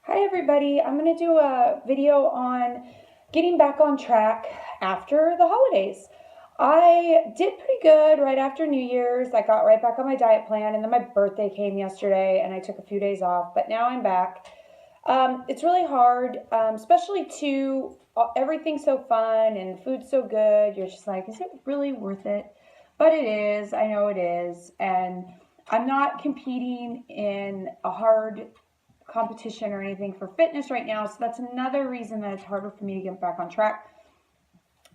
Hi everybody, I'm going to do a video on getting back on track after the holidays. I did pretty good right after New Year's. I got right back on my diet plan, and then my birthday came yesterday and I took a few days off, but now I'm back. It's really hard, especially to everything's so fun and food's so good. You're just like, is it really worth it? But it is. I know it is. And I'm not competing in a hard competition or anything for fitness right now, so that's another reason that it's harder for me to get back on track.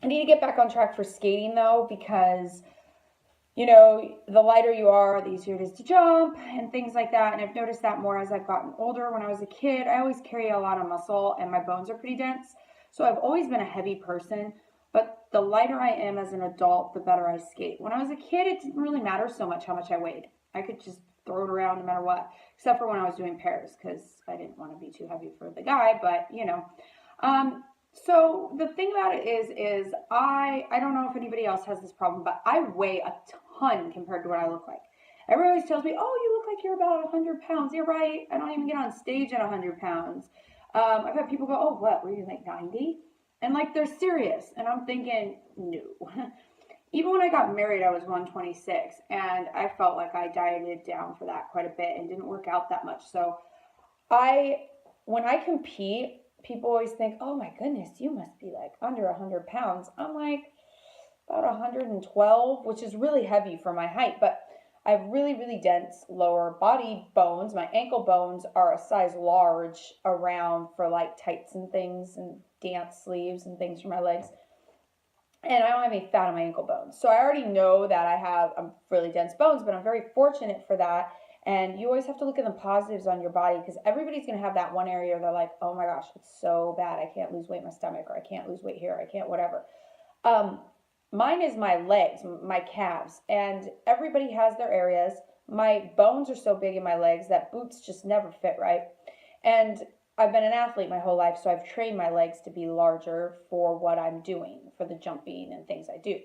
I need to get back on track for skating though, because the lighter you are, the easier it is to jump and things like that. And I've noticed that more as I've gotten older. When I was a kid, I always carry a lot of muscle and my bones are pretty dense, so I've always been a heavy person. But the lighter I am as an adult, the better I skate. When I was a kid, it didn't really matter so much how much I weighed. I could just throw it around no matter what, except for when I was doing pairs, because I didn't want to be too heavy for the guy, but so the thing about it is I don't know if anybody else has this problem, but I weigh a ton compared to what I look like. Everyone always tells me, oh, you look like you're about 100 pounds. You're right. I don't even get on stage at 100 pounds. I've had people go, oh, what, were you like 90? And like, they're serious. And I'm thinking, no. Even when I got married, I was 126, and I felt like I dieted down for that quite a bit and didn't work out that much. So when I compete, people always think, oh my goodness, you must be like under 100 pounds. I'm like about 112, which is really heavy for my height, but I have really, really dense lower body bones. My ankle bones are a size large around for like tights and things and dance sleeves and things for my legs. And I don't have any fat on my ankle bones. So I already know that I have really dense bones, but I'm very fortunate for that. And you always have to look at the positives on your body, because everybody's going to have that one area they're like, oh my gosh, it's so bad. I can't lose weight in my stomach, or I can't lose weight here. I can't whatever. Mine is my legs, my calves, and everybody has their areas. My bones are so big in my legs that boots just never fit right. And I've been an athlete my whole life, so I've trained my legs to be larger for what I'm doing, for the jumping and things I do.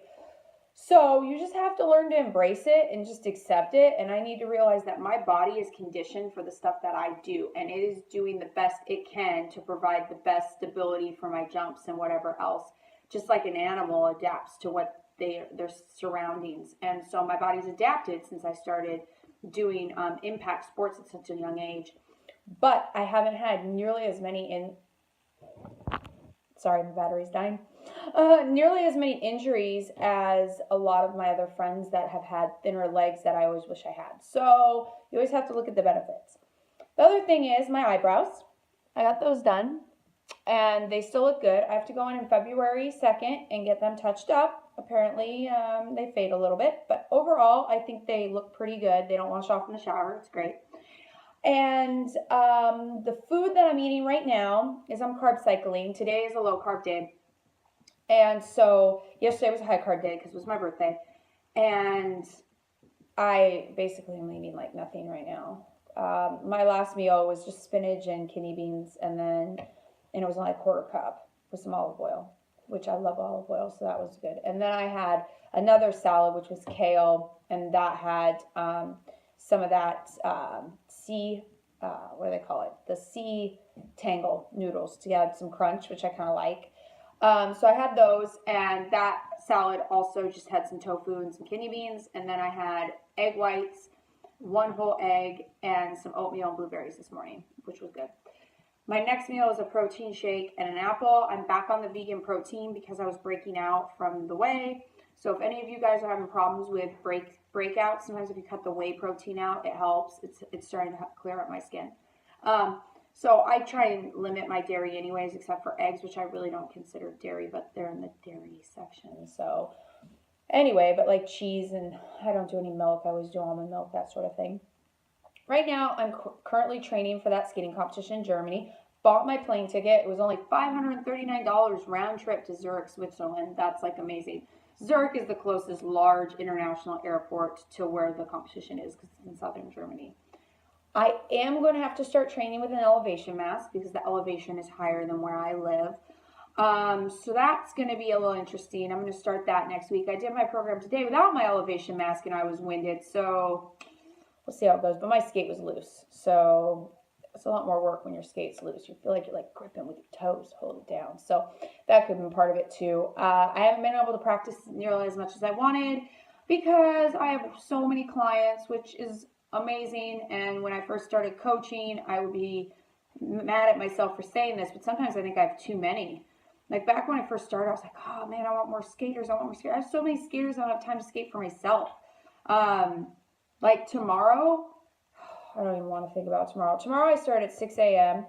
So you just have to learn to embrace it and just accept it. And I need to realize that my body is conditioned for the stuff that I do, and it is doing the best it can to provide the best stability for my jumps and whatever else. Just like an animal adapts to what their surroundings. And so my body's adapted since I started doing impact sports at such a young age. But I haven't had nearly as many sorry, my battery's dying. Nearly as many injuries as a lot of my other friends that have had thinner legs that I always wish I had. So you always have to look at the benefits. The other thing is my eyebrows. I got those done, and they still look good. I have to go in February 2nd and get them touched up. Apparently, they fade a little bit, but overall, I think they look pretty good. They don't wash off in the shower. It's great. And the food that I'm eating right now is I'm carb cycling. Today is a low carb day. And so yesterday was a high carb day because it was my birthday. And I basically am eating like nothing right now. My last meal was just spinach and kidney beans, and it was only a quarter cup with some olive oil, which I love olive oil, so that was good. And then I had another salad, which was kale, and that had some of that what do they call it? The sea tangle noodles to add some crunch, which I kind of like. So I had those, and that salad also just had some tofu and some kidney beans. And then I had egg whites, one whole egg, and some oatmeal and blueberries this morning, which was good. My next meal is a protein shake and an apple. I'm back on the vegan protein because I was breaking out from the whey. So if any of you guys are having problems with breakouts, sometimes if you cut the whey protein out, it helps. It's starting to clear up my skin. So I try and limit my dairy anyways, except for eggs, which I really don't consider dairy, but they're in the dairy section. So Anyway, but like cheese, and I don't do any milk. I always do almond milk, that sort of thing. Right now, I'm currently training for that skating competition in Germany. Bought my plane ticket. It was only $539 round trip to Zurich, Switzerland. That's like amazing. Zurich is the closest large international airport to where the competition is because it's in southern Germany. I am going to have to start training with an elevation mask because the elevation is higher than where I live. So that's going to be a little interesting. I'm going to start that next week. I did my program today without my elevation mask and I was winded. So we'll see how it goes. But my skate was loose. So it's a lot more work when your skate's loose. You feel like you're like gripping with your toes to hold it down. So that could have been part of it too. I haven't been able to practice nearly as much as I wanted because I have so many clients, which is amazing. And when I first started coaching, I would be mad at myself for saying this, but sometimes I think I have too many. Like back when I first started, I was like, oh man, I want more skaters. I have so many skaters, I don't have time to skate for myself. Like tomorrow, I don't even want to think about tomorrow. Tomorrow I start at 6 a.m.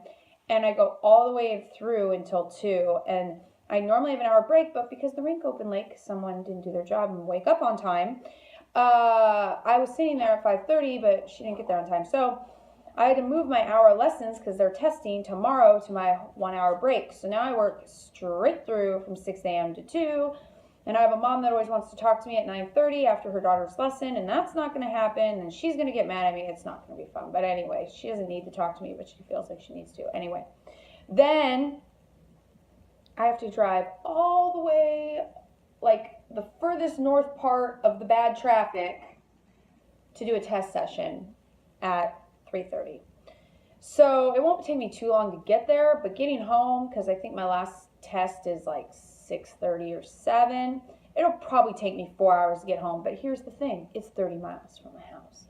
and I go all the way through until 2. And I normally have an hour break, but because the rink opened late, because someone didn't do their job and wake up on time, I was sitting there at 5:30, but she didn't get there on time. So I had to move my hour lessons because they're testing tomorrow to my 1 hour break. So now I work straight through from 6 a.m. to 2. And I have a mom that always wants to talk to me at 9:30 after her daughter's lesson, and that's not going to happen, and she's going to get mad at me. It's not going to be fun. But anyway, she doesn't need to talk to me, but she feels like she needs to. Anyway, then I have to drive all the way, like the furthest north part of the bad traffic to do a test session at 3:30. So it won't take me too long to get there, but getting home, because I think my last test is like 6:30 or 7, it'll probably take me 4 hours to get home. But here's the thing, it's 30 miles from my house.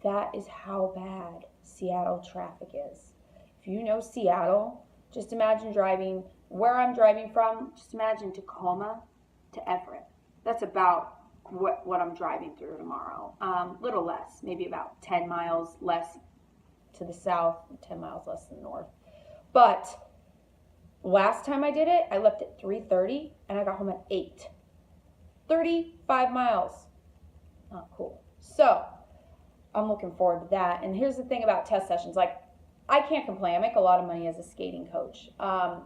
That is how bad Seattle traffic is. If you know Seattle, just imagine driving where I'm driving from. Just imagine Tacoma to Everett. That's about what I'm driving through tomorrow. Little less, maybe about 10 miles less to the south, 10 miles less than the north. But last time I did it, I left at 3:30 and I got home at 8. 35 miles. Not cool. So I'm looking forward to that. And here's the thing about test sessions. Like, I can't complain. I make a lot of money as a skating coach.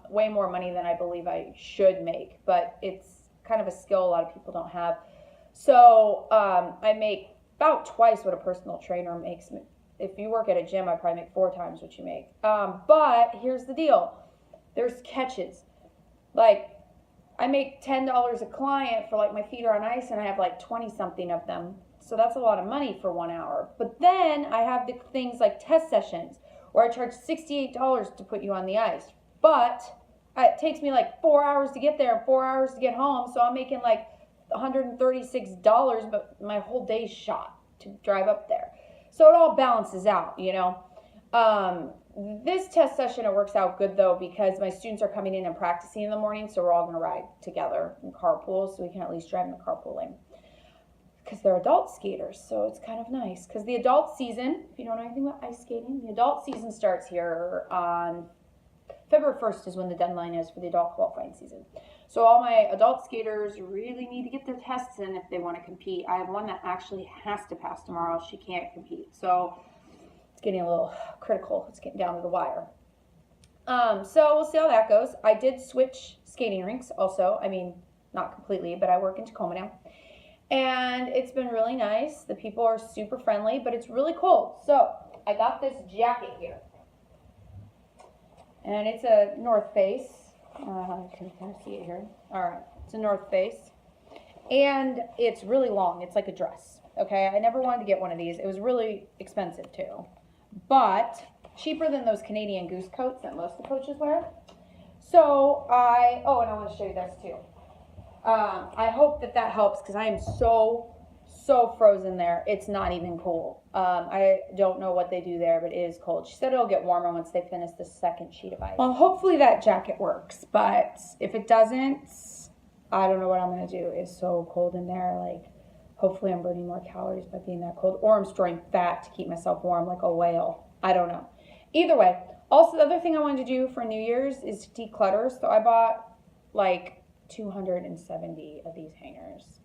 Way more money than I believe I should make. But it's kind of a skill a lot of people don't have. So I make about twice what a personal trainer makes. If you work at a gym, I probably make 4 times what you make. But here's the deal. There's catches. Like, I make $10 a client for like my feet are on ice and I have like 20 something of them. So that's a lot of money for 1 hour. But then I have the things like test sessions where I charge $68 to put you on the ice. But it takes me like 4 hours to get there and 4 hours to get home. So I'm making like $136, but my whole day's shot to drive up there. So it all balances out, you know. This test session, it works out good though because my students are coming in and practicing in the morning, so we're all going to ride together in carpool, so we can at least drive in the carpool lane because they're adult skaters, so it's kind of nice. Because the adult season, if you don't know anything about ice skating, the adult season starts here on February 1st is when the deadline is for the adult qualifying season. So all my adult skaters really need to get their tests in if they want to compete. I have one that actually has to pass tomorrow. She can't compete, so getting a little critical. It's getting down to the wire. So we'll see how that goes. I did switch skating rinks also. I mean, not completely, but I work in Tacoma now. And it's been really nice. The people are super friendly, but it's really cold. So I got this jacket here. And it's a North Face. You can kind of see it here. All right, it's a North Face. And it's really long. It's like a dress. Okay, I never wanted to get one of these. It was really expensive too. But cheaper than those Canadian Goose coats that most of the coaches wear. So and I want to show you this too. I hope that helps because I am so frozen there. It's not even cool. I don't know what they do there, but it is cold. She said it'll get warmer once they finish the second sheet of ice. Well, hopefully that jacket works, but if it doesn't, I don't know what I'm going to do. It's so cold in there, like, hopefully I'm burning more calories by being that cold, or I'm storing fat to keep myself warm like a whale. I don't know. Either way. Also, the other thing I wanted to do for New Year's is to declutter. So I bought like 270 of these hangers.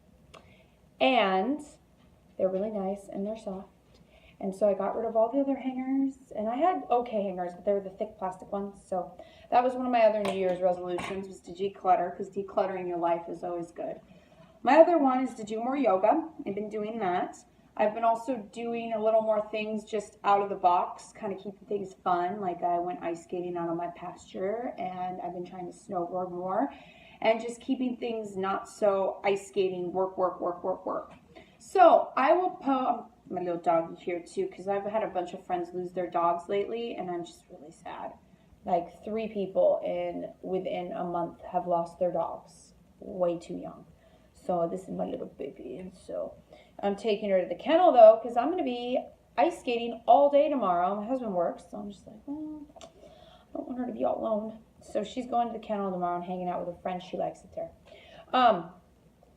And they're really nice and they're soft. And so I got rid of all the other hangers, and I had okay hangers, but they were the thick plastic ones. So that was one of my other New Year's resolutions, was to declutter, because decluttering your life is always good. My other one is to do more yoga. I've been doing that. I've been also doing a little more things just out of the box, kind of keeping things fun. Like I went ice skating out on my pasture, and I've been trying to snowboard more, and just keeping things not so ice skating, work, work, work, work, work. So I will post my little doggy here too, because I've had a bunch of friends lose their dogs lately, and I'm just really sad. Like 3 people within a month have lost their dogs, way too young. So this is my little baby, and so I'm taking her to the kennel though, because I'm going to be ice skating all day tomorrow. My husband works, so I'm just like, well, I don't want her to be all alone. So she's going to the kennel tomorrow and hanging out with her friends. She likes it there.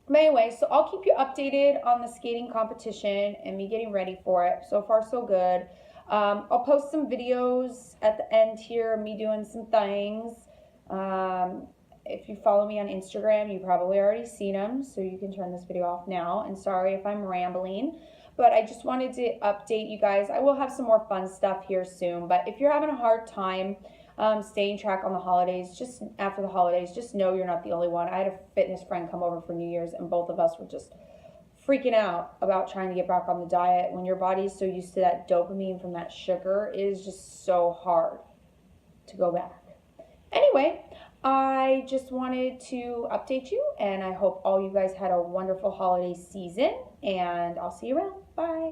But anyway, so I'll keep you updated on the skating competition and me getting ready for it. So far, so good. I'll post some videos at the end here, me doing some things. If you follow me on Instagram, you probably already seen them, so you can turn this video off now. And sorry if I'm rambling, but I just wanted to update you guys. I will have some more fun stuff here soon, but if you're having a hard time staying track on the holidays, just after the holidays, just know you're not the only one. I had a fitness friend come over for New Year's, and both of us were just freaking out about trying to get back on the diet. When your body's so used to that dopamine from that sugar, it is just so hard to go back. Anyway, I just wanted to update you, and I hope all you guys had a wonderful holiday season, and I'll see you around. Bye.